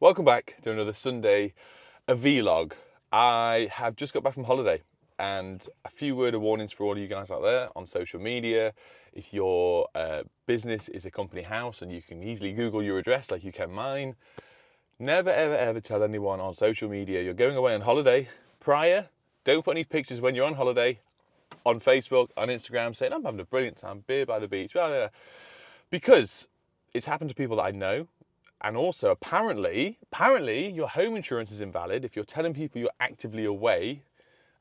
Welcome back to another Sunday vlog. I have just got back from holiday, and a few word of warnings for all of you guys out there on social media. If your business is a company house and you can easily Google your address like you can mine, never ever tell anyone on social media you're going away on holiday prior. Don't put any pictures when you're on holiday on Facebook, on Instagram, saying I'm having a brilliant time, beer by the beach, blah, blah, blah. Because it's happened to people that I know. And also, apparently, your home insurance is invalid if you're telling people you're actively away,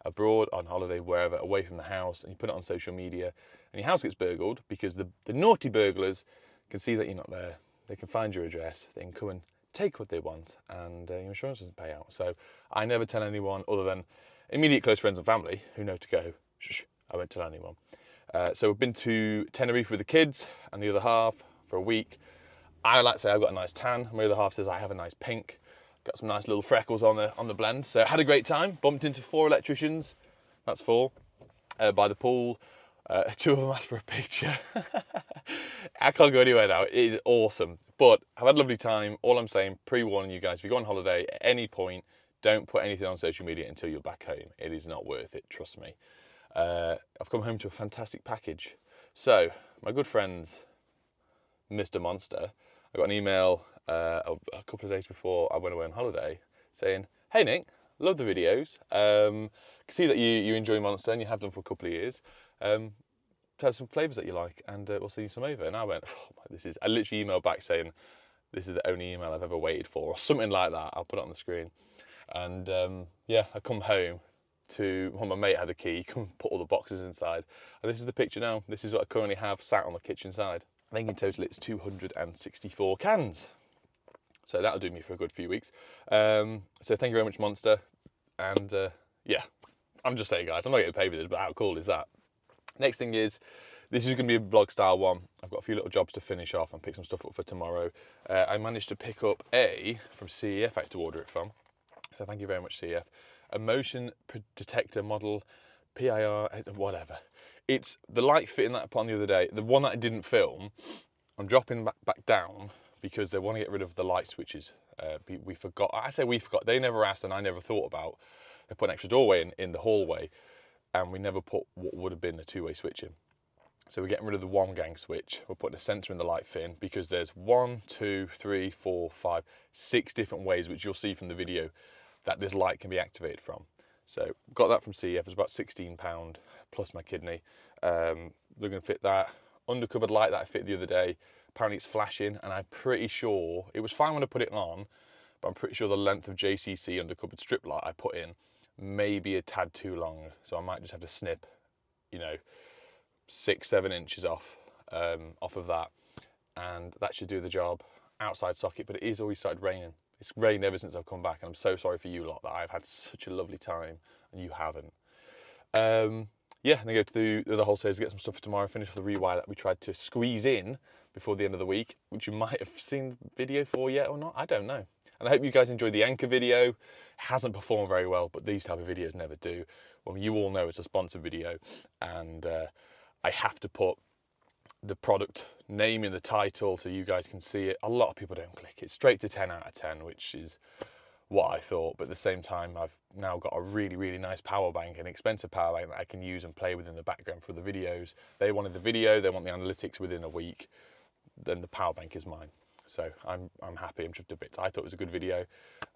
abroad, on holiday, wherever, away from the house, and you put it on social media, and your house gets burgled because the naughty burglars can see that you're not there. They can find your address, they can come and take what they want, and your insurance doesn't pay out. So I never tell anyone other than immediate close friends and family who know to go, shh, I won't tell anyone. So we've been to Tenerife with the kids and the other half for a week. I like to say I've got a nice tan. My other half says I have a nice pink. Got some nice little freckles on the blend. So had a great time. Bumped into 4 electricians. That's 4 by the pool. 2 of them asked for a picture. I can't go anywhere now. It is awesome. But I've had a lovely time. All I'm saying, pre-warning you guys, if you go on holiday at any point, don't put anything on social media until you're back home. It is not worth it, trust me. I've come home to a fantastic package. So, my good friends, Mr. Monster, I got an email a couple of days before I went away on holiday saying, hey Nick, love the videos. Can see that you enjoy Monster and you have done for a couple of years. Tell us some flavours that you like and we'll send you some over. And I went, I literally emailed back saying, this is the only email I've ever waited for, or something like that. I'll put it on the screen. And yeah, I come home to, well, my mate had the key, come put all the boxes inside. And this is the picture now. This is what I currently have sat on the kitchen side. I think in total it's 264 cans. So that'll do me for a good few weeks. So thank you very much, Monster. And yeah, I'm just saying, guys, I'm not getting paid for this, but how cool is that? Next thing is, this is going to be a vlog style one. I've got a few little jobs to finish off and pick some stuff up for tomorrow. I managed to pick up from CEF, I had to order it from. So thank you very much, CEF. A motion detector model, PIR, whatever. It's the light fitting that I put on the other day. The one that I didn't film, I'm dropping back down because they want to get rid of the light switches. We forgot. I say we forgot. They never asked and I never thought about. They put an extra doorway in the hallway and we never put what would have been a 2-way switch in. So we're getting rid of the 1-gang switch. We're putting a sensor in the light fitting because there's 1, 2, 3, 4, 5, 6 different ways, which you'll see from the video, that this light can be activated from. So got that from CEF. It was about £16 plus my kidney. They're going to fit that undercovered light that I fit the other day. Apparently it's flashing, and I'm pretty sure it was fine when I put it on, but I'm pretty sure the length of JCC undercovered strip light I put in may be a tad too long. So I might just have to snip, 6-7 inches off of that, and that should do the job. Outside socket, but it is always started raining. It's rained ever since I've come back, and I'm so sorry for you lot that I've had such a lovely time and you haven't. Yeah, and then go to the wholesalers to get some stuff for tomorrow, finish off the rewire that we tried to squeeze in before the end of the week, which you might have seen the video for yet or not, I don't know. And I hope you guys enjoyed the Anchor video. It hasn't performed very well, but these type of videos never do. Well, you all know it's a sponsored video, and I have to put the product name in the title so you guys can see it. A lot of people don't click it. Straight to 10 out of 10, which is what I thought, but at the same time I've now got a really nice power bank, an expensive power bank that I can use and play with in the background for the videos. They wanted the video, they want the analytics within a week, then the power bank is mine. So I'm happy, I'm chuffed a bit. I thought it was a good video.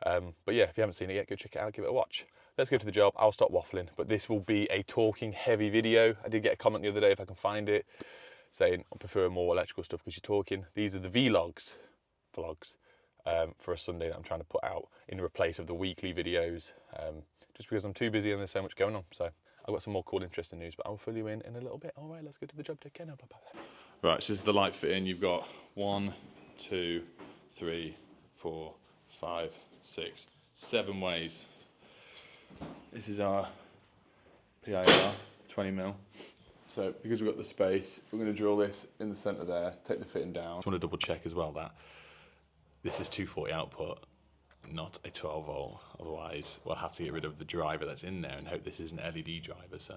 But yeah, if you haven't seen it yet, go check it out, give it a watch. Let's go to the job. I'll stop waffling, but this will be a talking heavy video. I did get a comment the other day, if I can find it, saying I prefer more electrical stuff because you're talking. These are the vlogs for a Sunday that I'm trying to put out in replace of the weekly videos, just because I'm too busy and there's so much going on. So I've got some more cool, interesting news, but I'll fill you in a little bit. All right, let's go to the job. Take care now. Bye-bye. Right, so this is the light fitting. You've got 1, 2, 3, 4, 5, 6, 7 ways. This is our PIR, 20mm. So because we've got the space, we're going to drill this in the centre there, take the fitting down. I just want to double check as well that this is 240 output, not a 12 volt. Otherwise, we'll have to get rid of the driver that's in there and hope this is an LED driver. So.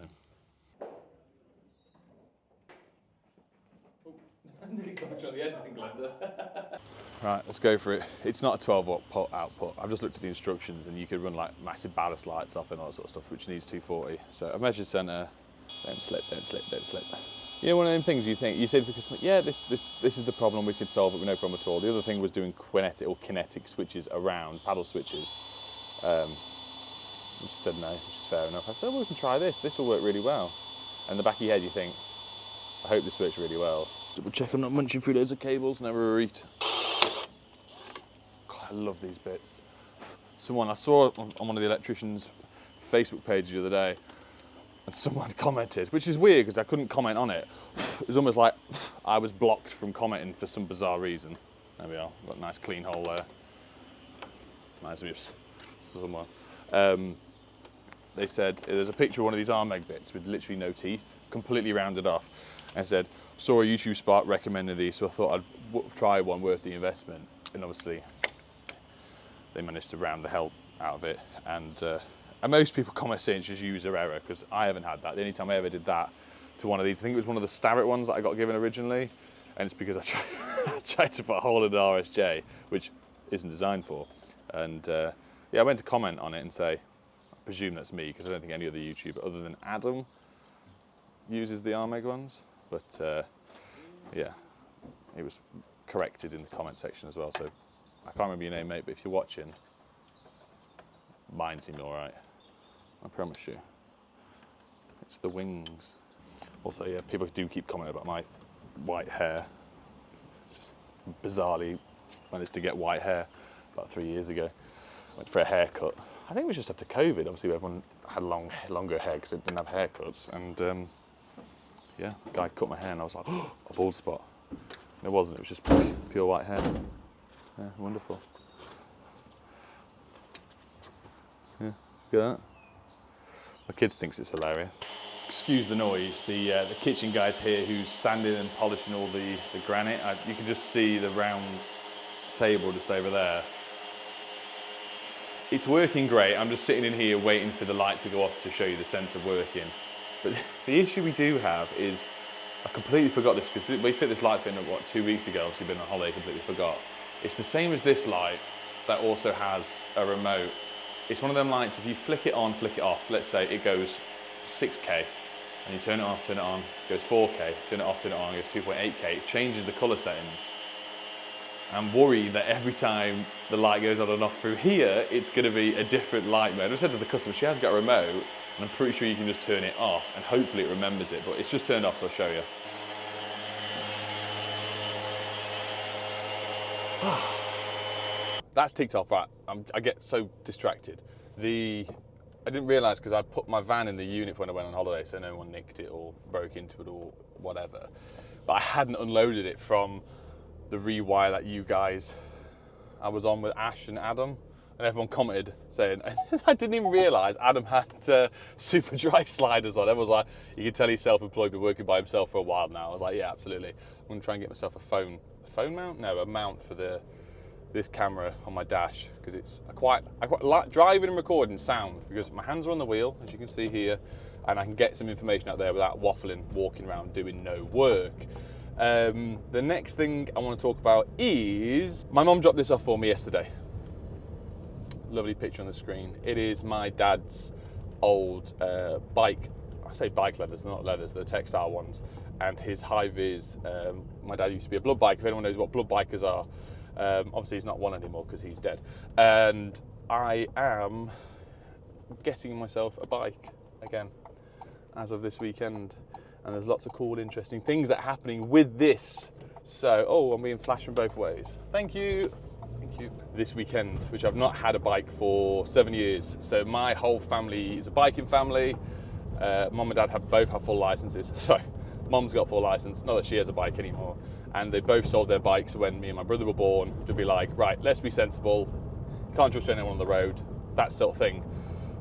Right, let's go for it. It's not a 12 watt output. I've just looked at the instructions and you could run like massive ballast lights off and all that sort of stuff, which needs 240. So I measured centre, don't slip, don't slip, don't slip. You know, one of them things you think, you say to the customer, yeah, this is the problem, we could solve it with no problem at all. The other thing was doing kinetic switches around, paddle switches. She said no, which is fair enough. I said, well, we can try this will work really well. And in the back of your head you think, I hope this works really well. Double check I'm not munching through loads of cables, never a read. I love these bits. Someone I saw on one of the electricians' Facebook pages the other day, and someone commented, which is weird because I couldn't comment on it. It was almost like I was blocked from commenting for some bizarre reason. There we are, got a nice clean hole there. Reminds me of someone. They said there's a picture of one of these Armeg bits with literally no teeth, completely rounded off. And I said, saw a YouTube spot recommended these, so I thought I'd try one worth the investment. And obviously, they managed to round the hell out of it. And most people comment saying it's just user error, because I haven't had that. The only time I ever did that to one of these, I think it was one of the Starrett ones that I got given originally, and it's because I tried to put a hole in an RSJ, which isn't designed for. And yeah, I went to comment on it and say, I presume that's me, because I don't think any other YouTuber other than Adam uses the Armeg ones. But yeah, it was corrected in the comment section as well. So I can't remember your name, mate, but if you're watching, mine seemed all right. I promise you. It's the wings. Also, yeah, people do keep commenting about my white hair. Just bizarrely managed to get white hair about 3 years ago. Went for a haircut. I think it was just after COVID. Obviously, everyone had longer hair because they didn't have haircuts. And yeah, the guy cut my hair and I was like, oh, a bald spot. And it wasn't, it was just pure white hair. Yeah, wonderful. Yeah, look at that. My kid thinks it's hilarious. Excuse the noise. The kitchen guy's here who's sanding and polishing all the granite. You can just see the round table just over there. It's working great. I'm just sitting in here waiting for the light to go off to show you the sensor working. But the issue we do have is, I completely forgot this because we fit this light in, what, 2 weeks ago, obviously been on holiday, completely forgot. It's the same as this light that also has a remote. It's one of them lights, if you flick it on, flick it off, let's say it goes 6K, and you turn it off, turn it on, it goes 4K, turn it off, turn it on, it goes 2.8K, it changes the colour settings. I'm worried that every time the light goes on and off through here, it's going to be a different light mode. I said to the customer, she has got a remote, and I'm pretty sure you can just turn it off, and hopefully it remembers it, but it's just turned off, so I'll show you. That's ticked off, right. I get so distracted. I didn't realise because I put my van in the unit when I went on holiday, so no one nicked it or broke into it or whatever. But I hadn't unloaded it from the rewire that I was on with Ash and Adam, and everyone commented saying, I didn't even realise Adam had super dry sliders on. Everyone was like, you can tell he's self-employed, been working by himself for a while now. I was like, yeah, absolutely. I'm going to try and get myself a phone mount? No, a mount for this camera on my dash, because I quite like driving and recording sound, because my hands are on the wheel, as you can see here, and I can get some information out there without waffling, walking around doing no work. The next thing I want to talk about is, my mum dropped this off for me yesterday. Lovely picture on the screen. It is my dad's old bike. I say bike leathers, they're not leathers, they're textile ones. And his high-vis, my dad used to be a blood biker. If anyone knows what blood bikers are, obviously he's not one anymore because he's dead. And I am getting myself a bike again as of this weekend. And there's lots of cool, interesting things that are happening with this. So, oh, I'm being flashed from both ways. Thank you. Thank you. This weekend, which I've not had a bike for 7 years. So my whole family is a biking family. Mum and dad both have full licenses. Sorry, Mum's got a full license, not that she has a bike anymore. And they both sold their bikes when me and my brother were born, to be like, right, let's be sensible. You can't trust anyone on the road, that sort of thing.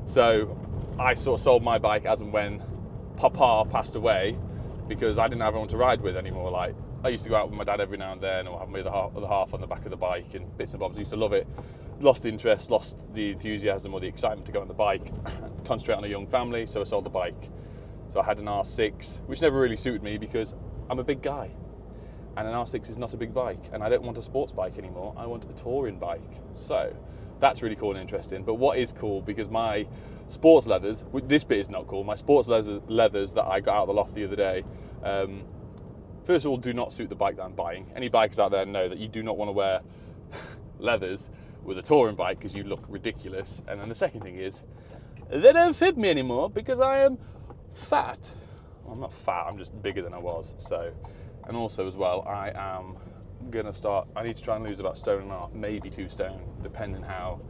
So I sort of sold my bike as and when Papa passed away, because I didn't have anyone to ride with anymore. Like, I used to go out with my dad every now and then, or have my other half on the back of the bike and bits and bobs. I used to love it. Lost the interest, lost the enthusiasm or the excitement to go on the bike, concentrate on a young family, so I sold the bike. So I had an R6, which never really suited me because I'm a big guy. and an R6 is not a big bike, and I don't want a sports bike anymore. I want a touring bike. So that's really cool and interesting. But what is cool, because my sports leathers, this bit is not cool, my sports leathers that I got out of the loft the other day, first of all, do not suit the bike that I'm buying. Any bikers out there know that you do not want to wear leathers with a touring bike because you look ridiculous. And then the second thing is, they don't fit me anymore because I am fat. Well, I'm not fat, I'm just bigger than I was. So, and also as well, I am gonna start, I need to try and lose about 1.5 stone, maybe 2 stone, depending how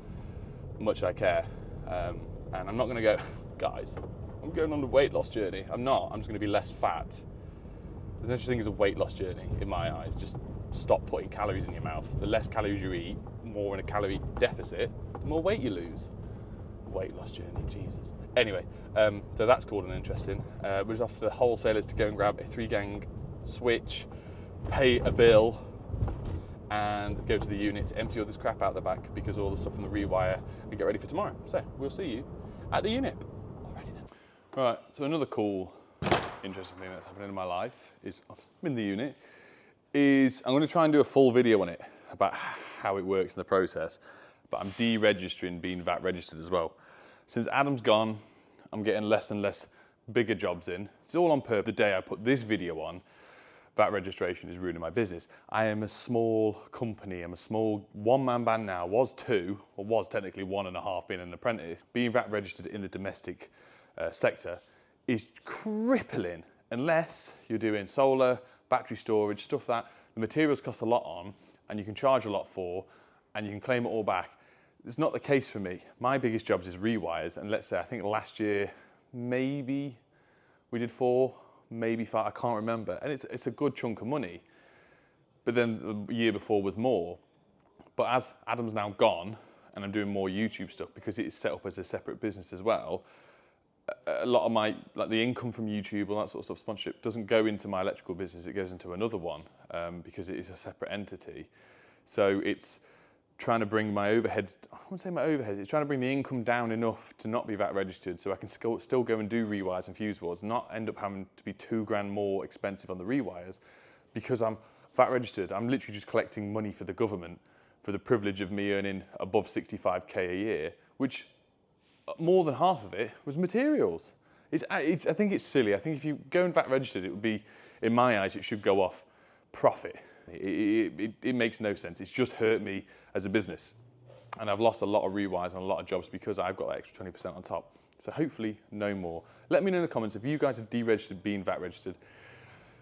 much I care. And I'm not gonna go, guys, I'm going on a weight loss journey. I'm not, I'm just gonna be less fat. There's no such thing as a weight loss journey in my eyes. Just stop putting calories in your mouth. The less calories you eat, more in a calorie deficit, the more weight you lose. Weight loss journey, Jesus. Anyway, so that's cool and interesting. We're just off to the wholesalers to go and grab a 3-gang switch, pay a bill, and go to the unit to empty all this crap out the back because all the stuff from the rewire, and get ready for tomorrow. So we'll see you at the unit. Alrighty then. Right, so another cool, interesting thing that's happening in my life is, I'm in the unit, is I'm going to try and do a full video on it about how it works in the process, but I'm deregistering being VAT registered as well. Since Adam's gone, I'm getting less and less bigger jobs in. It's all on purpose. The day I put this video on, VAT registration is ruining my business. I am a small company, I'm a small one-man band now, was 2, or was technically 1.5 being an apprentice. Being VAT registered in the domestic sector is crippling unless you're doing solar, battery storage, stuff that the materials cost a lot on and you can charge a lot for and you can claim it all back. It's not the case for me. My biggest jobs is rewires, and let's say I think last year maybe we did 4, maybe 5, I can't remember, and it's a good chunk of money. But then the year before was more. But as Adam's now gone and I'm doing more YouTube stuff because it is set up as a separate business as well, a lot of my, like the income from YouTube, all that sort of stuff, sponsorship, doesn't go into my electrical business, it goes into another one because it is a separate entity. So it's trying to bring my overheads, I wouldn't say my overheads, it's trying to bring the income down enough to not be VAT registered so I can still go and do rewires and fuse boards, not end up having to be £2 more expensive on the rewires because I'm VAT registered. I'm literally just collecting money for the government for the privilege of me earning above 65k a year, which more than half of it was materials. I think it's silly. I think if you go and VAT registered, it would be, in my eyes, it should go off profit. It makes no sense. It's just hurt me as a business. And I've lost a lot of rewires and a lot of jobs because I've got that extra 20% on top. So hopefully no more. Let me know in the comments if you guys have deregistered, been VAT registered.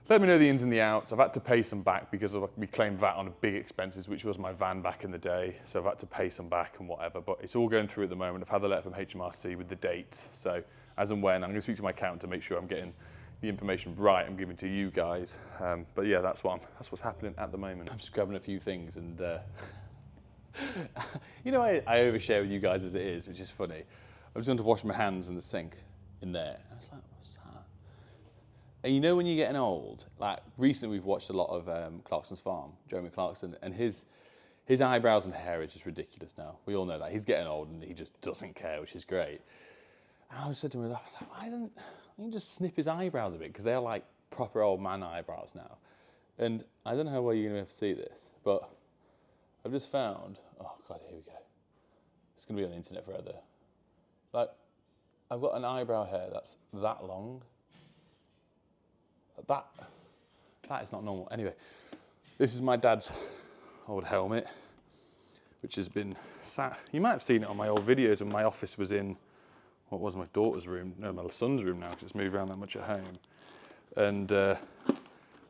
Let me know the ins and the outs. I've had to pay some back because we claimed VAT on big expenses, which was my van back in the day. So I've had to pay some back and whatever, but it's all going through at the moment. I've had the letter from HMRC with the date. So as and when, I'm going to speak to my accountant to make sure I'm getting the information right I'm giving to you guys. But yeah, that's what's happening at the moment. I'm just grabbing a few things and you know, I overshare with you guys as it is, which is funny. I was going to wash my hands in the sink in there. And I was like, what's that? And you know when you're getting old, like recently we've watched a lot of Clarkson's Farm, Jeremy Clarkson, and his eyebrows and hair is just ridiculous now. We all know that. He's getting old and he just doesn't care, which is great. And I was said to him, why don't you just snip his eyebrows a bit? Because they're like proper old man eyebrows now. And I don't know how well you're going to be able to see this, but I've just found, oh God, here we go. It's going to be on the internet forever. Like, I've got an eyebrow hair that's that long. That is not normal. Anyway, this is my dad's old helmet, which has been sat. You might have seen it on my old videos when my office was in, what was my daughter's room? No, my son's room now, because it's moved around that much at home. And I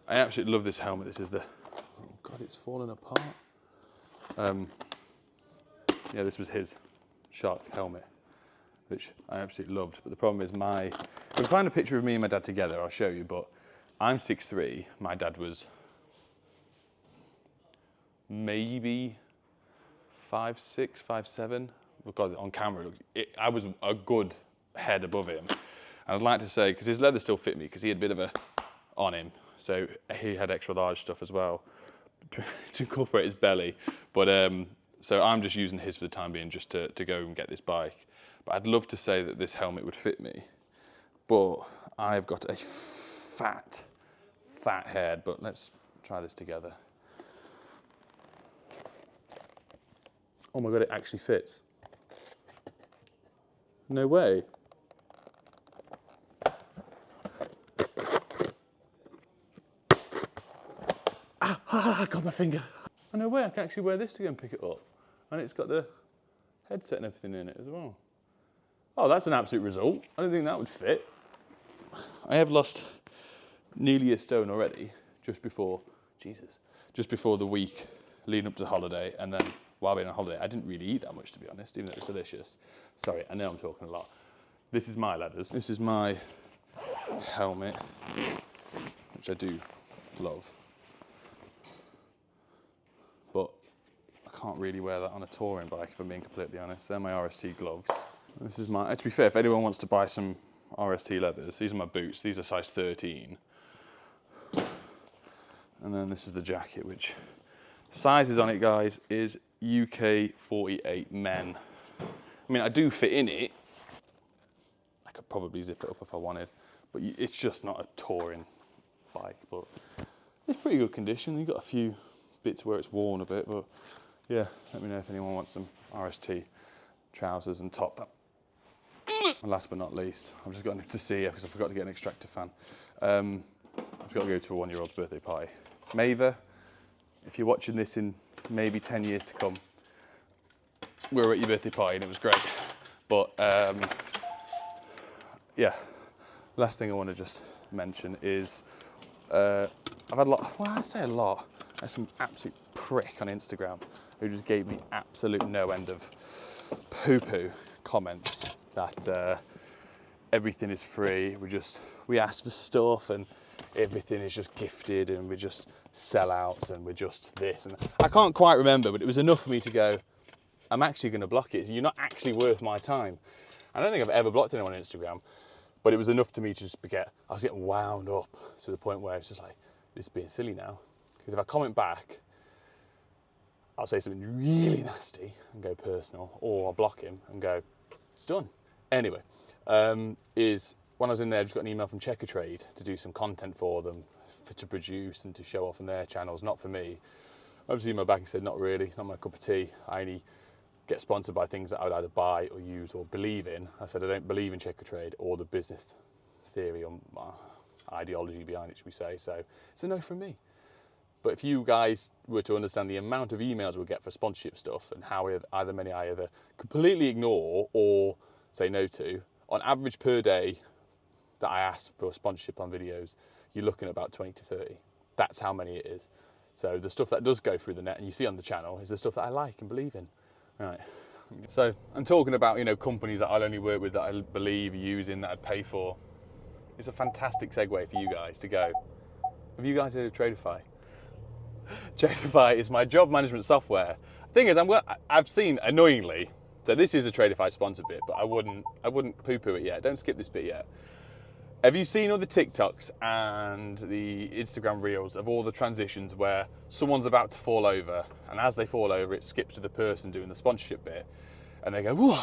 absolutely love this helmet. This is the, oh God, it's falling apart. Yeah, this was his shark helmet, which I absolutely loved. But the problem is if I can find a picture of me and my dad together, I'll show you, but I'm 6'3", my dad was maybe 5'6", 5'7". We've got it on camera. I was a good head above him. And I'd like to say, because his leather still fit me, because he had a bit of a on him, so he had extra large stuff as well to incorporate his belly. But so I'm just using his for the time being, just to go and get this bike. But I'd love to say that this helmet would fit me, but I've got a fat head. But let's try this together. Oh my God, it actually fits. No way. I got my finger. Oh, no way, I can actually wear this to go and pick it up. And it's got the headset and everything in it as well. Oh, that's an absolute result. I don't think that would fit. I have lost nearly a stone already just before the week leading up to the holiday. And then while being on holiday, I didn't really eat that much, to be honest, even though it's delicious. Sorry, I know I'm talking a lot. This is my leathers. This is my helmet, which I do love. But I can't really wear that on a touring bike, if I'm being completely honest. They're my RST gloves. This is my, to be fair, if anyone wants to buy some RST leathers, these are my boots. These are size 13. And then this is the jacket, which sizes on it, guys, is UK 48 men. I mean, I do fit in it. I could probably zip it up if I wanted, but it's just not a touring bike. But it's pretty good condition. You've got a few bits where it's worn a bit, but yeah, let me know if anyone wants some RST trousers and top. And last but not least, I've just got to see you because I forgot to get an extractor fan. I've just got to go to a 1-year-old's birthday party. Maver, if you're watching this in maybe 10 years to come, we were at your birthday party and it was great. But yeah, last thing I want to just mention is I've had a lot, well, I say a lot, there's some absolute prick on Instagram who just gave me absolute no end of poo-poo comments that everything is free, we ask for stuff and everything is just gifted and we're just sellouts and we're just this. And I can't quite remember, but it was enough for me to go, I'm actually going to block it. You're not actually worth my time. I don't think I've ever blocked anyone on Instagram, but it was enough to me to just I was getting wound up to the point where it's just like, this is being silly now. Because if I comment back, I'll say something really nasty and go personal, or I'll block him and go, it's done. Anyway, is when I was in there, I just got an email from Checker Trade to do some content for them, to produce and to show off on their channels, not for me. Obviously, emailed back and said, not really, not my cup of tea. I only get sponsored by things that I would either buy or use or believe in. I said, I don't believe in Checker Trade or the business theory or ideology behind it, should we say. So it's a no from me. But if you guys were to understand the amount of emails we'll get for sponsorship stuff and how many I either completely ignore or say no to, on average per day that I ask for sponsorship on videos, you're looking at about 20 to 30. That's how many it is. So the stuff that does go through the net and you see on the channel is the stuff that I like and believe in. Right. So I'm talking about, companies that I'll only work with that I believe using, that I'd pay for. It's a fantastic segue for you guys to go, have you guys heard of Tradeify? Tradeify is my job management software. Thing is, I've seen, annoyingly, so this is a Tradeify sponsored bit, but I wouldn't poo-poo it yet. Don't skip this bit yet. Have you seen all the TikToks and the Instagram reels of all the transitions where someone's about to fall over, and as they fall over, it skips to the person doing the sponsorship bit, and they go, whoa,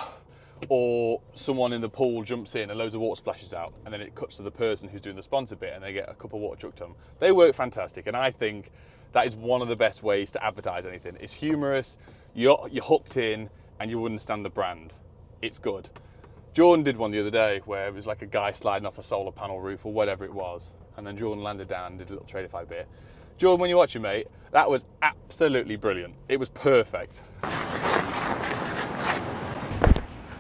or someone in the pool jumps in and loads of water splashes out, and then it cuts to the person who's doing the sponsor bit, and they get a cup of water chucked on them. They work fantastic, and I think that is one of the best ways to advertise anything. It's humorous, you're hooked in, and you understand the brand. It's good. Jordan did one the other day where it was like a guy sliding off a solar panel roof or whatever it was, and then Jordan landed down and did a little Tradeify bit. Jordan, when you're watching, mate, that was absolutely brilliant. It was perfect.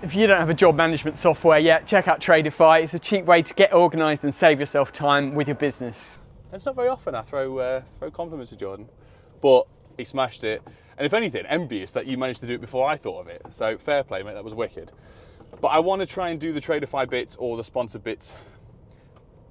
If you don't have a job management software yet, check out Tradeify. It's a cheap way to get organised and save yourself time with your business. It's not very often I throw compliments to Jordan, but he smashed it. And if anything, envious that you managed to do it before I thought of it. So fair play, mate, that was wicked. But I want to try and do the Tradeify bits or the sponsor bits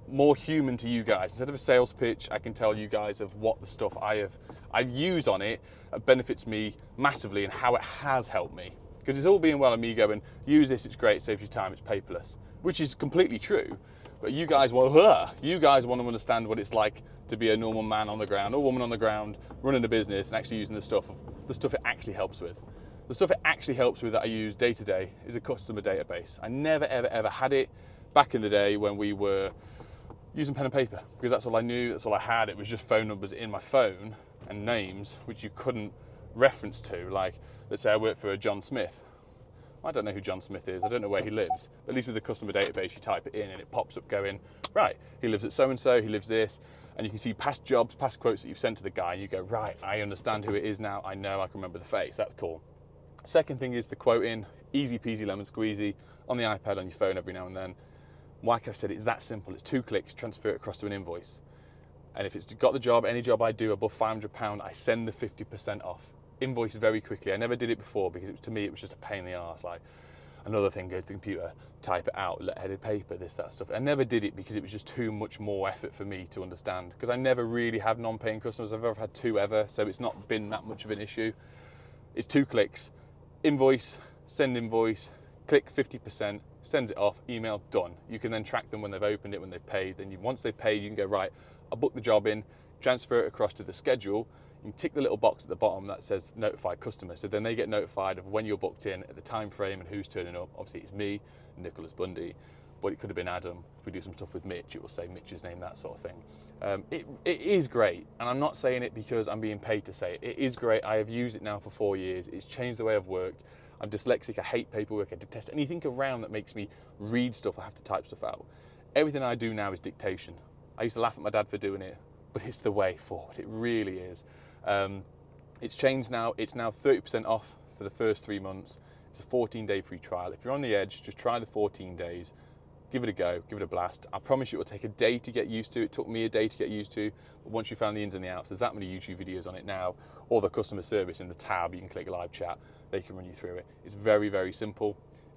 more human to you guys. Instead of a sales pitch, I can tell you guys of what the stuff I've used on it benefits me massively and how it has helped me. Because it's all being well and me going, use this, it's great, saves you time, it's paperless, which is completely true. But you guys want to understand what it's like to be a normal man on the ground or woman on the ground running a business and actually using the stuff it actually helps with. The stuff it actually helps with that I use day to day is a customer database. I never, ever, ever had it back in the day when we were using pen and paper, because that's all I knew, that's all I had. It was just phone numbers in my phone and names which you couldn't reference to. Like, let's say I work for a John Smith. I don't know who John Smith is, I don't know where he lives, but at least with the customer database you type it in and it pops up going, right, he lives at so and so, he lives this, and you can see past jobs, past quotes that you've sent to the guy, and you go, right, I understand who it is now, I know, I can remember the face. That's cool. Second thing is the quoting, easy peasy lemon squeezy, on the iPad, on your phone every now and then. Like I've said, it's that simple. It's 2 clicks, transfer it across to an invoice. And if it's got the job, any job I do above £500, I send the 50% off. Invoice very quickly. I never did it before because to me it was just a pain in the arse. Like, another thing, go to the computer, type it out, headed paper, this, that stuff. I never did it because it was just too much more effort for me to understand, because I never really had non-paying customers. I've ever had 2 ever, so it's not been that much of an issue. It's 2 clicks, invoice, send invoice, click 50%, sends it off, email, done. You can then track them when they've opened it, when they've paid. Then once they've paid, you can go, right, I'll book the job in, transfer it across to the schedule. You can tick the little box at the bottom that says notify customer. So then they get notified of when you're booked in, at the time frame, and who's turning up. Obviously it's me, Nicholas Bundy, but it could have been Adam. If we do some stuff with Mitch, it will say Mitch's name, that sort of thing. It is great, and I'm not saying it because I'm being paid to say it. It is great. I have used it now for 4 years. It's changed the way I've worked. I'm dyslexic, I hate paperwork, I detest anything around that makes me read stuff, I have to type stuff out. Everything I do now is dictation. I used to laugh at my dad for doing it, but it's the way forward, it really is. It's changed now, it's now 30% off for the first 3 months. It's a 14-day free trial. If you're on the edge, just try the 14 days. Give it a go, give it a blast. I promise you it will take a day to get used to. It took me a day to get used to, but once you found the ins and the outs, there's that many YouTube videos on it now, or the customer service in the tab, you can click live chat, they can run you through it. It's very, very simple.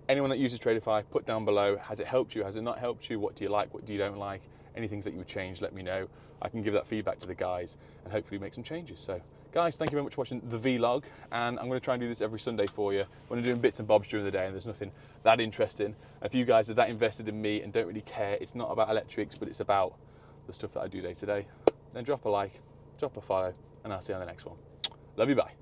Anyone that uses Tradify, put down below, has it helped you, has it not helped you, what do you like, what do you don't like, any things that you would change, let me know. I can give that feedback to the guys and hopefully make some changes. So guys, thank you very much for watching the vlog, and I'm going to try and do this every Sunday for you when I'm doing bits and bobs during the day and there's nothing that interesting. And if you guys are that invested in me and don't really care, it's not about electrics, but it's about the stuff that I do day to day, then drop a like, drop a follow, and I'll see you on the next one. Love you, bye.